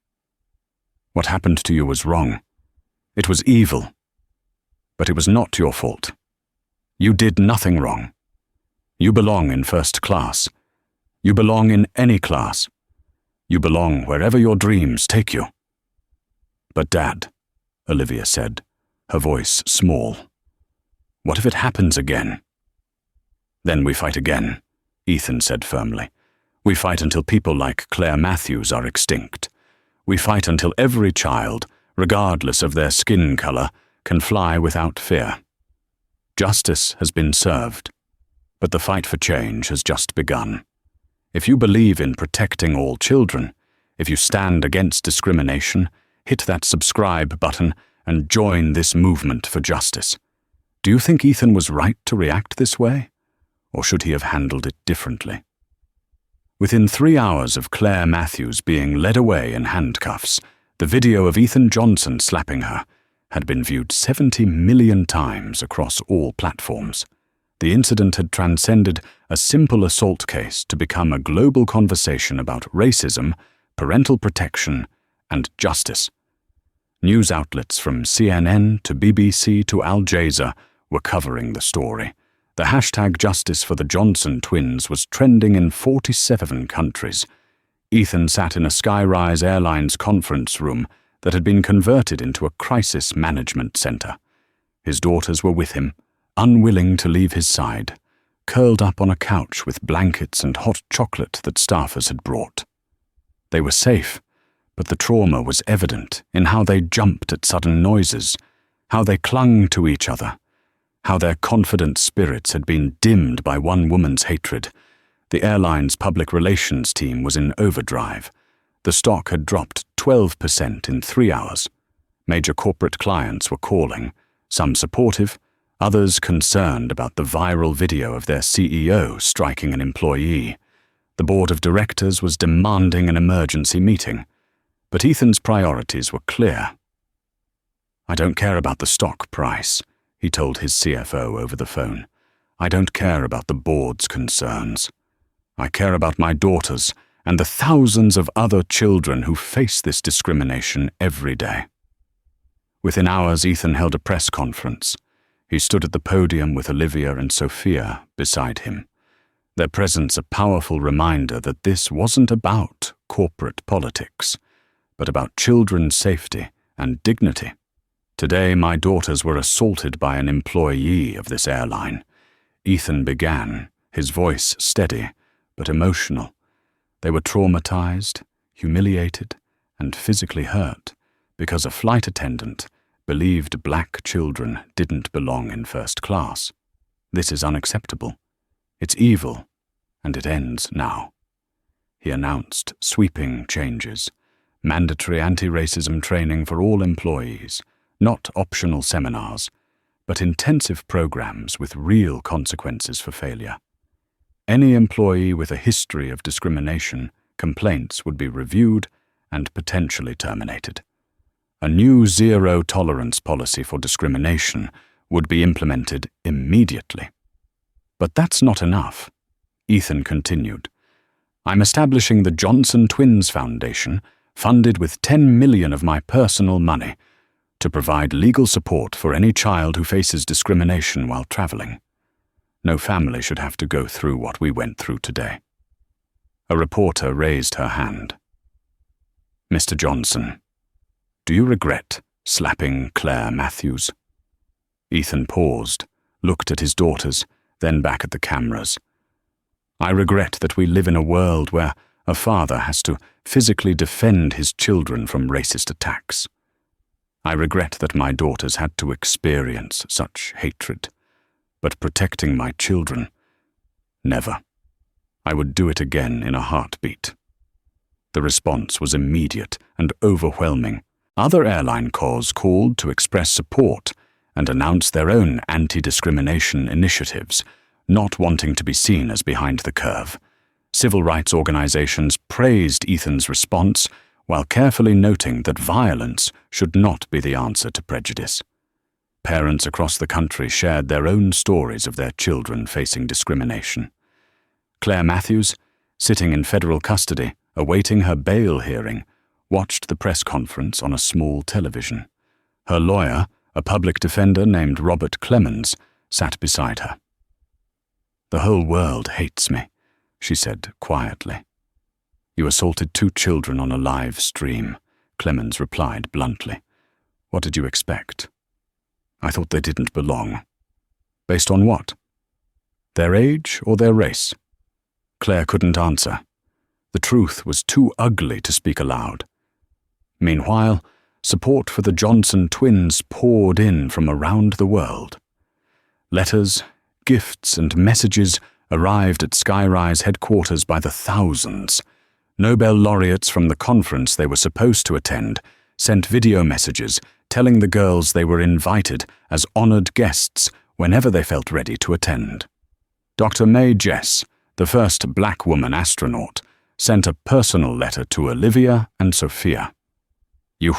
What happened to you was wrong. It was evil. But it was not your fault. You did nothing wrong. You belong in first class. You belong in any class. You belong wherever your dreams take you. But Dad, Olivia said, her voice small. What if it happens again? Then we fight again, Ethan said firmly. We fight until people like Claire Matthews are extinct. We fight until every child, regardless of their skin color, can fly without fear. Justice has been served, but the fight for change has just begun. If you believe in protecting all children, if you stand against discrimination, hit that subscribe button and join this movement for justice. Do you think Ethan was right to react this way? Or should he have handled it differently? Within 3 hours of Claire Matthews being led away in handcuffs, the video of Ethan Johnson slapping her had been viewed 70 million times across all platforms. The incident had transcended a simple assault case to become a global conversation about racism, parental protection, and justice. News outlets from CNN to BBC to AIza were covering the story. The hashtag Justice for the Johnson twins was trending in 47 countries. Ethan sat in a Skyrise Airlines conference room that had been converted into a crisis management center. His daughters were with him, unwilling to leave his side, curled up on a couch with blankets and hot chocolate that staffers had brought. They were safe, but the trauma was evident in how they jumped at sudden noises, how they clung to each other, how their confident spirits had been dimmed by one woman's hatred. The airline's public relations team was in overdrive. The stock had dropped 12% in 3 hours. Major corporate clients were calling, some supportive, others concerned about the viral video of their CEO striking an employee. The board of directors was demanding an emergency meeting, but Ethan's priorities were clear. I don't care about the stock price, he told his CFO over the phone. I don't care about the board's concerns. I care about my daughters and the thousands of other children who face this discrimination every day. Within hours, Ethan held a press conference. He stood at the podium with Olivia and Sophia beside him, their presence a powerful reminder that this wasn't about corporate politics, but about children's safety and dignity. Today, my daughters were assaulted by an employee of this airline. Ethan began, his voice steady but emotional. They were traumatized, humiliated, and physically hurt because a flight attendant believed black children didn't belong in first class. This is unacceptable. It's evil, and it ends now. He announced sweeping changes, mandatory anti-racism training for all employees, not optional seminars, but intensive programs with real consequences for failure. Any employee with a history of discrimination, complaints would be reviewed and potentially terminated. A new zero-tolerance policy for discrimination would be implemented immediately. But that's not enough, Ethan continued. I'm establishing the Johnson Twins Foundation, funded with $10 million of my personal money, to provide legal support for any child who faces discrimination while traveling. No family should have to go through what we went through today. A reporter raised her hand. Mr. Johnson, do you regret slapping Claire Matthews? Ethan paused, looked at his daughters, then back at the cameras. I regret that we live in a world where a father has to physically defend his children from racist attacks. I regret that my daughters had to experience such hatred, but protecting my children, never. I would do it again in a heartbeat. The response was immediate and overwhelming. Other airline corps called to express support and announce their own anti-discrimination initiatives, not wanting to be seen as behind the curve. Civil rights organizations praised Ethan's response while carefully noting that violence should not be the answer to prejudice. Parents across the country shared their own stories of their children facing discrimination. Claire Matthews, sitting in federal custody, awaiting her bail hearing, watched the press conference on a small television. Her lawyer, a public defender named Robert Clemens, sat beside her. "The whole world hates me," she said quietly. "You assaulted 2 children on a live stream," Clemens replied bluntly. "What did you expect?" "I thought they didn't belong." "Based on what? Their age or their race?" Claire couldn't answer. The truth was too ugly to speak aloud. Meanwhile, support for the Johnson twins poured in from around the world. Letters, gifts, and messages arrived at Skyrise headquarters by the thousands. Nobel laureates from the conference they were supposed to attend sent video messages telling the girls they were invited as honored guests whenever they felt ready to attend. Dr. Mae Jess, the first black woman astronaut, sent a personal letter to Olivia and Sophia. "You